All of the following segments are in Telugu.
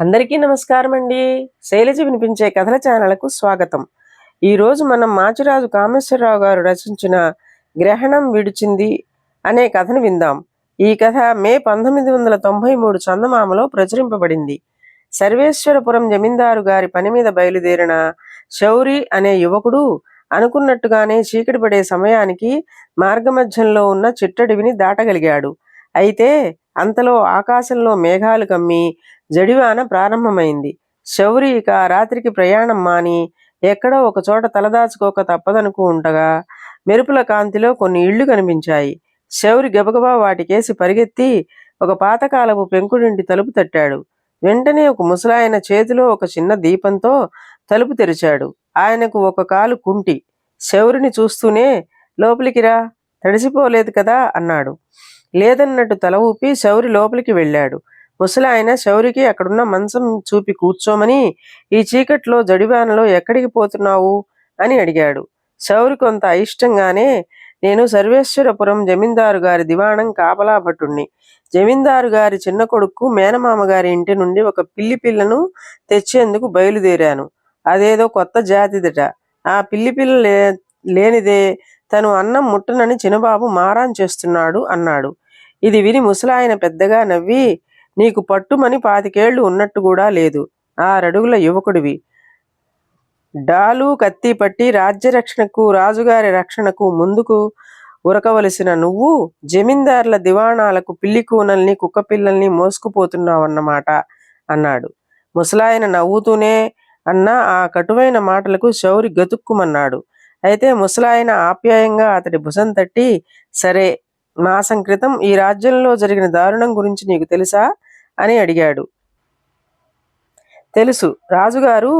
అందరికీ నమస్కారం అండి. శైలజ వినిపించే కథల ఛానల్కు స్వాగతం. ఈరోజు మనం మాచిరాజు కామేశ్వరరావు గారు రచించిన గ్రహణం విడిచింది అనే కథను విందాం. ఈ కథ మే 1993 చందమామలో ప్రచురింపబడింది. సర్వేశ్వరపురం జమీందారు గారి పని మీద బయలుదేరిన శౌరి అనే యువకుడు అనుకున్నట్టుగానే చీకటి పడే సమయానికి మార్గమధ్యంలో ఉన్న చిట్టడివిని దాటగలిగాడు. అయితే అంతలో ఆకాశంలో మేఘాలు కమ్మి జడివాన ప్రారంభమైంది. శౌరి ఇక రాత్రికి ప్రయాణం మాని ఎక్కడో ఒక చోట తలదాచుకోక తప్పదనుకు ఉండగా మెరుపుల కాంతిలో కొన్ని ఇళ్లు కనిపించాయి. శౌరి గబగబా వాటికేసి పరిగెత్తి ఒక పాతకాలపు పెంకుడింటి తలుపు తట్టాడు. వెంటనే ఒక ముసలాయన చేతిలో ఒక చిన్న దీపంతో తలుపు తెరిచాడు. ఆయనకు ఒక కాలు కుంటి. శౌరిని చూస్తూనే లోపలికి రా, తడిసిపోలేదు కదా అన్నాడు. లేదన్నట్టు తల ఊపి శౌరి లోపలికి వెళ్ళాడు. ముసలాయన శౌరికి అక్కడున్న మంచం చూపి కూర్చోమని, ఈ చీకట్లో జడివానలో ఎక్కడికి పోతున్నావు అని అడిగాడు. శౌరి కొంత అయిష్టంగానే, నేను సర్వేశ్వరపురం జమీందారు గారి దివాణం కాపలా భటుణ్ణి. జమీందారు గారి చిన్న కొడుకు మేనమామ గారి ఇంటి నుండి ఒక పిల్లి పిల్లను తెచ్చేందుకు బయలుదేరాను. అదేదో కొత్త జాతిదట. ఆ పిల్లి పిల్ల లేనిదే తను అన్నం ముట్టనని చిన్నబాబు మారాన్ చేస్తున్నాడు అన్నాడు. ఇది విని ముసలాయన పెద్దగా నవ్వి, నీకు పట్టుమని 25 ఏళ్లు ఉన్నట్టు కూడా లేదు. 6 అడుగుల యువకుడివి. డాలు కత్తి పట్టి రాజ్యరక్షణకు రాజుగారి రక్షణకు ముందుకు ఉరకవలసిన నువ్వు జమీందార్ల దివాణాలకు పిల్లి కూనల్ని కుక్క పిల్లల్ని మోసుకుపోతున్నావన్నమాట అన్నాడు. ముసలాయన నవ్వుతూనే అన్న ఆ కటువైన మాటలకు శౌరి గతుక్కుమన్నాడు. అయితే ముసలాయన ఆప్యాయంగా అతడి భుజం తట్టి, సరే, మాసం క్రితం ఈ రాజ్యంలో జరిగిన దారుణం గురించి నీకు తెలుసా అని అడిగాడు. తెలుసు. రాజుగారు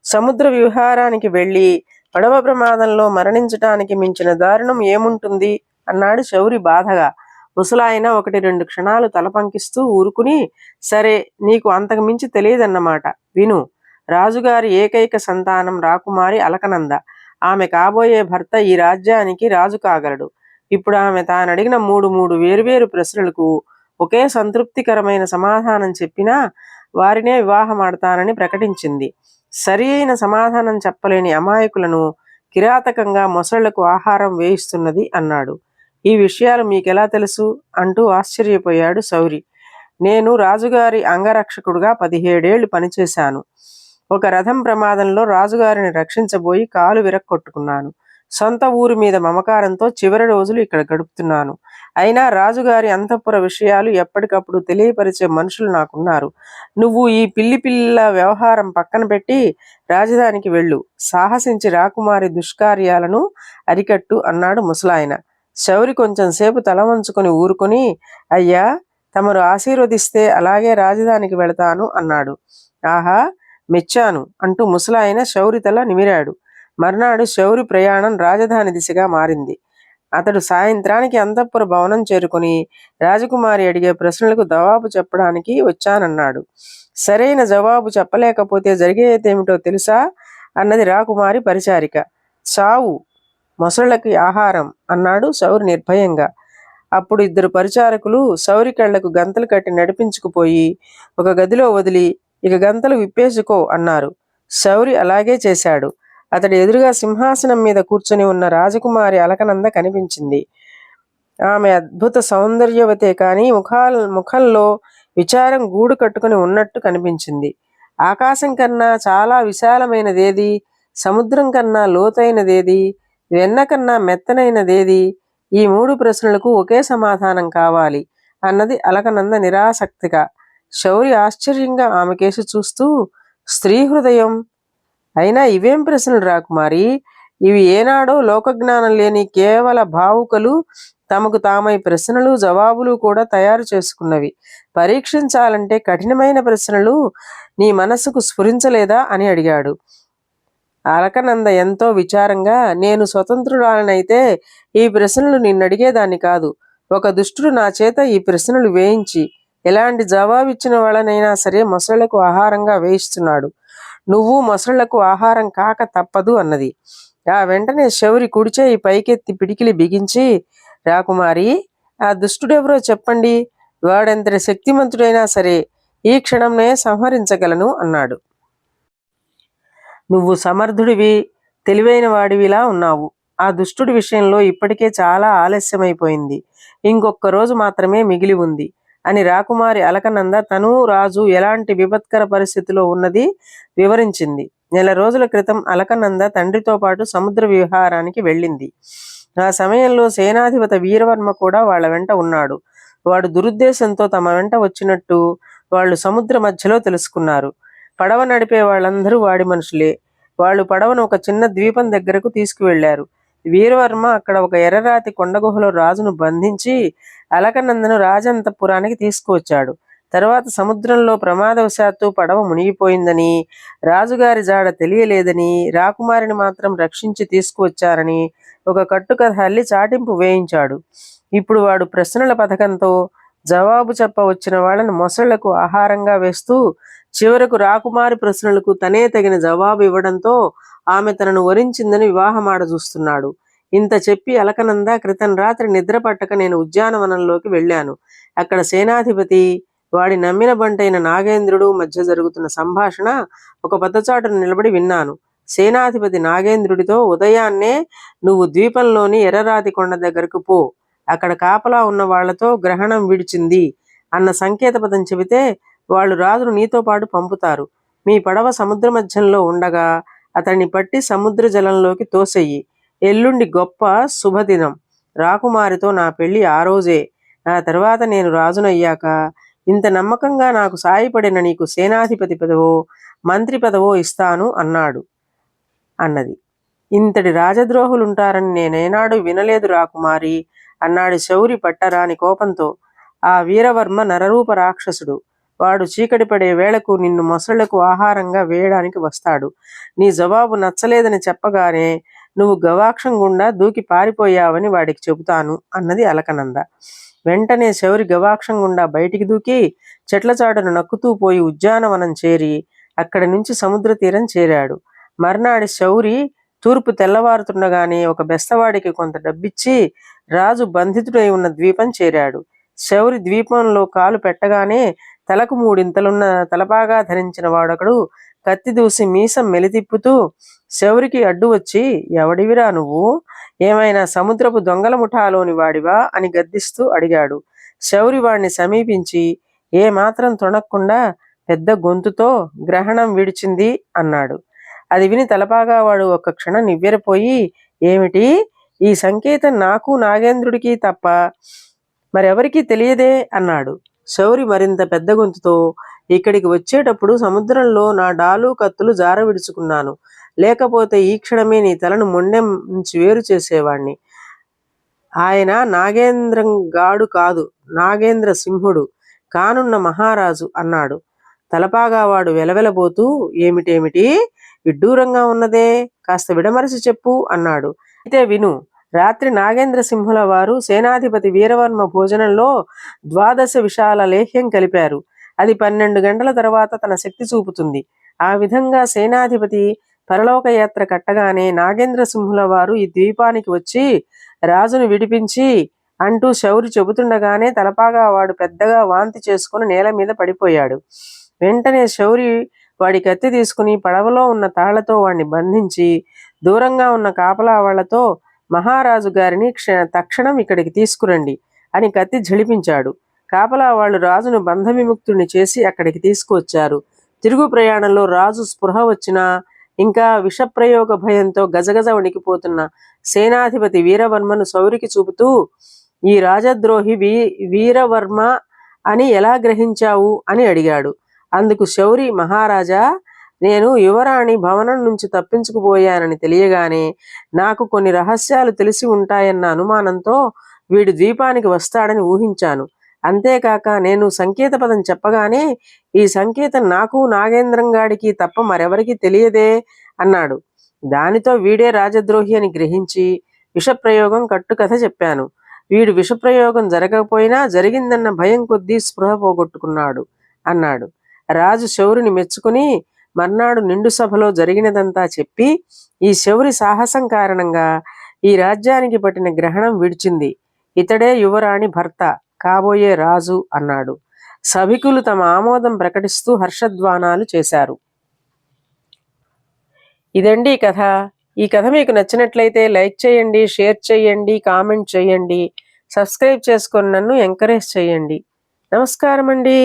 సముద్ర విహారానికి వెళ్ళి పడవ ప్రమాదంలో మరణించటానికి మించిన దారుణం ఏముంటుంది అన్నాడు శౌరి బాధగా. ముసలాయన 1-2 క్షణాలు తలపంకిస్తూ ఊరుకుని, సరే, నీకు అంతకు మించి తెలియదన్నమాట. విను. రాజుగారి ఏకైక సంతానం రాకుమారి అలకనంద. ఆమె కాబోయే భర్త ఈ రాజ్యానికి రాజు కాగలడు. ఇప్పుడు ఆమె తానడిగిన మూడు వేరువేరు ప్రశ్నలకు ఒకే సంతృప్తికరమైన సమాధానం చెప్పినా వారినే వివాహమాడతానని ప్రకటించింది. సరి అయిన సమాధానం చెప్పలేని అమాయకులను కిరాతకంగా మొసళ్లకు ఆహారం వేయిస్తున్నది అన్నాడు. ఈ విషయాలు మీకెలా తెలుసు అంటూ ఆశ్చర్యపోయాడు శౌరి. నేను రాజుగారి అంగరక్షకుడుగా 17 ఏళ్లు పనిచేశాను. ఒక రథం ప్రమాదంలో రాజుగారిని రక్షించబోయి కాలు విరక్కొట్టుకున్నాను. సొంత ఊరి మీద మమకారంతో చివరి రోజులు ఇక్కడ గడుపుతున్నాను. అయినా రాజుగారి అంతఃపుర విషయాలు ఎప్పటికప్పుడు తెలియపరిచే మనుషులు నాకున్నారు. నువ్వు ఈ పిల్ల వ్యవహారం పక్కన పెట్టి రాజధానికి వెళ్ళు. సాహసించి రాకుమారి దుష్కార్యాలను అరికట్టు అన్నాడు ముసలాయన. శౌరి కొంచెం సేపు తల వంచుకొని ఊరుకొని, అయ్యా, తమరు ఆశీర్వదిస్తే అలాగే రాజధానికి వెళతాను అన్నాడు. ఆహా, మెచ్చాను అంటూ ముసలాయన శౌరి తల నిమిరాడు. మర్నాడు శౌరి ప్రయాణం రాజధాని దిశగా మారింది. అతడు సాయంత్రానికి అంతఃపుర భవనం చేరుకుని రాజకుమారి అడిగే ప్రశ్నలకు జవాబు చెప్పడానికి వచ్చానన్నాడు. సరైన జవాబు చెప్పలేకపోతే జరిగేదేమిటో తెలుసా అన్నది రాకుమారి పరిచారిక. చావు, మొసళ్ళకి ఆహారం అన్నాడు శౌరి నిర్భయంగా. అప్పుడు 2 పరిచారకులు శౌరి కళ్లకు గంతలు కట్టి నడిపించుకుపోయి ఒక గదిలో వదిలి, ఇక గంతలు విప్పేసుకో అన్నారు. శౌరి అలాగే చేశాడు. అతడి ఎదురుగా సింహాసనం మీద కూర్చొని ఉన్న రాజకుమారి అలకనంద కనిపించింది. ఆమె అద్భుత సౌందర్యవతే కానీ ముఖంలో విచారం గూడు కట్టుకుని ఉన్నట్టు కనిపించింది. ఆకాశం కన్నా చాలా విశాలమైనదేది, సముద్రం కన్నా లోతైనదేది, వెన్న కన్నా మెత్తనైనదేది? ఈ 3 ప్రశ్నలకు ఒకే సమాధానం కావాలి అన్నది అలకనంద నిరాసక్తిగా. శౌరి ఆశ్చర్యంగా ఆమె కేసి చూస్తూ, స్త్రీ హృదయం, అయినా ఇవేం ప్రశ్నలు రాకుమారి? ఇవి ఏనాడో లోకజ్ఞానం లేని కేవల భావుకలు తమకు తామై ప్రశ్నలు జవాబులు కూడా తయారు చేసుకున్నవి. పరీక్షించాలంటే కఠినమైన ప్రశ్నలు నీ మనస్సుకు స్ఫురించలేదా అని అడిగాడు. అలకనంద ఎంతో విచారంగా, నేను స్వతంత్రురాలనైతే ఈ ప్రశ్నలు నిన్నడిగేదాన్ని కాదు. ఒక దుష్టుడు నా చేత ఈ ప్రశ్నలు వేయించి ఎలాంటి జవాబిచ్చిన వాళ్ళనైనా సరే మొసళ్లకు ఆహారంగా వేయిస్తున్నాడు. నువ్వు మొసళ్లకు ఆహారం కాక తప్పదు అన్నది. ఆ వెంటనే శౌరి కుడిచేయి పైకెత్తి పిడికిలి బిగించి, రాకుమారి, ఆ దుష్టుడెవరో చెప్పండి. వాడెంతటి శక్తిమంతుడైనా సరే ఈ క్షణంనే సంహరించగలను అన్నాడు. నువ్వు సమర్థుడివి, తెలివైన వాడివిలా ఉన్నావు. ఆ దుష్టుడి విషయంలో ఇప్పటికే చాలా ఆలస్యమైపోయింది. ఇంకొక్క రోజు మాత్రమే మిగిలి ఉంది అని రాకుమారి అలకనంద తను రాజు ఎలాంటి విపత్కర పరిస్థితిలో ఉన్నది వివరించింది. నెల రోజుల క్రితం అలకనంద తండ్రితో పాటు సముద్ర విహారానికి వెళ్ళింది. ఆ సమయంలో సేనాధిపతి వీరవర్మ కూడా వాళ్ళ వెంట ఉన్నాడు. వాడు దురుద్దేశంతో తమ వెంట వచ్చినట్టు వాళ్ళు సముద్ర మధ్యలో తెలుసుకున్నారు. పడవ నడిపే వాళ్ళందరూ వాడి మనుషులే. వాళ్ళు పడవను ఒక చిన్న ద్వీపం దగ్గరకు తీసుకువెళ్లారు. వీరవర్మ అక్కడ ఒక ఎర్రరాతి కొండగుహలో రాజును బంధించి అలకనందను రాజంతపురానికి తీసుకువచ్చాడు. తర్వాత సముద్రంలో ప్రమాదవశాత్తు పడవ మునిగిపోయిందని, రాజుగారి జాడ తెలియలేదని, రాకుమారిని మాత్రం రక్షించి తీసుకువచ్చారని ఒక కట్టుకథ అల్లి చాటింపు వేయించాడు. ఇప్పుడు వాడు ప్రశ్నల పథకంతో జవాబు చెప్ప వచ్చిన వాళ్ళని మొసళ్లకు ఆహారంగా వేస్తూ చివరకు రాకుమారి ప్రశ్నలకు తనే తగిన జవాబు ఇవ్వడంతో ఆమె తనను వరించిందని వివాహమాడ చూస్తున్నాడు. ఇంత చెప్పి అలకనంద క్రితం రాత్రి నిద్ర పట్టక నేను ఉద్యానవనంలోకి వెళ్ళాను. అక్కడ సేనాధిపతి వాడి నమ్మిన బంటైన నాగేంద్రుడు మధ్య జరుగుతున్న సంభాషణ ఒక పద్దచాటును నిలబడి విన్నాను. సేనాధిపతి నాగేంద్రుడితో, ఉదయాన్నే నువ్వు ద్వీపంలోని ఎర్రరాతి కొండ దగ్గరకు పో, అక్కడ కాపలా ఉన్న వాళ్లతో గ్రహణం విడిచింది అన్న సంకేత పదం చెబితే వాళ్ళు రాజును నీతో పాటు పంపుతారు. మీ పడవ సముద్ర మధ్యంలో ఉండగా అతన్ని పట్టి సముద్ర జలంలోకి తోసెయ్యి. ఎల్లుండి గొప్ప శుభదినం. రాకుమారితో నా పెళ్లి ఆ రోజే. ఆ తర్వాత నేను రాజునయ్యాక ఇంత నమ్మకంగా నాకు సాయపడిన నీకు సేనాధిపతి పదవో మంత్రి పదవో ఇస్తాను అన్నది. ఇంతటి రాజద్రోహులుంటారని నేనేనాడు వినలేదు రాకుమారి అన్నాడు శౌరి పట్టరాని కోపంతో. ఆ వీరవర్మ నరరూప రాక్షసుడు. వాడు చీకటి పడే వేళకు నిన్ను మొసళ్లకు ఆహారంగా వేయడానికి వస్తాడు. నీ జవాబు నచ్చలేదని చెప్పగానే నువ్వు గవాక్షం గుండా దూకి పారిపోయావని వాడికి చెబుతాను అన్నది అలకనంద. వెంటనే శౌరి గవాక్షం గుండా బయటికి దూకి చెట్ల చాటును నక్కుతూ పోయి ఉద్యానవనం చేరి అక్కడి నుంచి సముద్ర తీరం చేరాడు. మర్నాడి శౌరి తూర్పు తెల్లవారుతుండగానే ఒక బెస్తవాడికి కొంత డబ్బిచ్చి రాజు బంధితుడై ఉన్న ద్వీపం చేరాడు. శౌరి ద్వీపంలో కాలు పెట్టగానే తలకు మూడింతలున్న తలపాగా ధరించిన వాడొకడు కత్తి దూసి మీసం మెలితిప్పుతూ శౌరికి అడ్డు వచ్చి, ఎవడివిరా నువ్వు? ఏమైనా సముద్రపు దొంగల ముఠాలోని వాడివా అని గద్దిస్తూ అడిగాడు. శౌరి వాడిని సమీపించి ఏమాత్రం తొణక్కుండా పెద్ద గొంతుతో, గ్రహణం విడిచింది అన్నాడు. అది విని తలపాగా వాడు ఒక్క క్షణం నివ్వెరపోయి, ఏమిటి? ఈ సంకేతం నాకు నాగేంద్రుడికి తప్ప మరెవరికీ తెలియదే అన్నాడు. శౌరి మరింత పెద్ద గొంతుతో, ఇక్కడికి వచ్చేటప్పుడు సముద్రంలో నా డాలు కత్తులు జార విడుచుకున్నాను. లేకపోతే ఈ క్షణమే నీ తలను మొండెం నుంచి వేరు చేసేవాణ్ణి. ఆయన నాగేంద్రంగాడు కాదు, నాగేంద్ర సింహుడు కానున్న మహారాజు అన్నాడు. తలపాగావాడు వెలవెలబోతూ, ఏమిటేమిటి? విడ్డూరంగా ఉన్నదే, కాస్త విడమరచి చెప్పు అన్నాడు. అయితే విను. రాత్రి నాగేంద్ర సింహుల వారు సేనాధిపతి వీరవర్మ భోజనంలో 12 విషాల లేహ్యం కలిపారు. అది 12 గంటల తర్వాత తన శక్తి చూపుతుంది. ఆ విధంగా సేనాధిపతి పరలోకయాత్ర కట్టగానే నాగేంద్ర సింహుల వారు ఈ ద్వీపానికి వచ్చి రాజును విడిపించి అంటూ శౌరి చెబుతుండగానే తలపాగా వాడు పెద్దగా వాంతి చేసుకుని నేల మీద పడిపోయాడు. వెంటనే శౌరి వాడి కత్తి తీసుకుని పడవలో ఉన్న తాళ్లతో వాడిని బంధించి దూరంగా ఉన్న కాపలా వాళ్లతో, మహారాజు గారిని తక్షణం ఇక్కడికి తీసుకురండి అని కత్తి ఝళిపించాడు. కాపలా వాళ్ళు రాజును బంధవిముక్తుడిని చేసి అక్కడికి తీసుకువచ్చారు. తిరుగు ప్రయాణంలో రాజు స్పృహ వచ్చినా ఇంకా విషప్రయోగ భయంతో గజగజ వణికిపోతున్న సేనాధిపతి వీరవర్మను శౌరికి చూపుతూ, ఈ రాజద్రోహి వీరవర్మ అని ఎలా గ్రహించావు అని అడిగాడు. అందుకు శౌరి, మహారాజా, నేను యువరాణి భవనం నుంచి తప్పించుకుపోయానని తెలియగానే నాకు కొన్ని రహస్యాలు తెలిసి ఉంటాయన్న అనుమానంతో వీడు ద్వీపానికి వస్తాడని ఊహించాను. అంతేకాక నేను సంకేత పదం చెప్పగానే ఈ సంకేతం నాకు నాగేంద్రంగాడికి తప్ప మరెవరికి తెలియదే అన్నాడు. దానితో వీడే రాజద్రోహి అని గ్రహించి విషప్రయోగం కట్టుకథ చెప్పాను. వీడు విషప్రయోగం జరగకపోయినా జరిగిందన్న భయం కొద్దీ స్పృహ పోగొట్టుకున్నాడు అన్నాడు. రాజు శౌరిని మెచ్చుకుని మర్నాడు నిండు సభలో జరిగినదంతా చెప్పి, ఈ శౌరి సాహసం కారణంగా ఈ రాజ్యానికి పట్టిన గ్రహణం విడిచింది. ఇతడే యువరాణి భర్త, కాబోయే రాజు అన్నాడు. సభికులు తమ ఆమోదం ప్రకటిస్తూ హర్షధ్వానాలు చేశారు. ఇదండి ఈ కథ. ఈ కథ మీకు నచ్చినట్లయితే లైక్ చేయండి, షేర్ చేయండి, కామెంట్ చేయండి, సబ్స్క్రైబ్ చేసుకొని నన్ను ఎంకరేజ్ చేయండి. నమస్కారం అండి.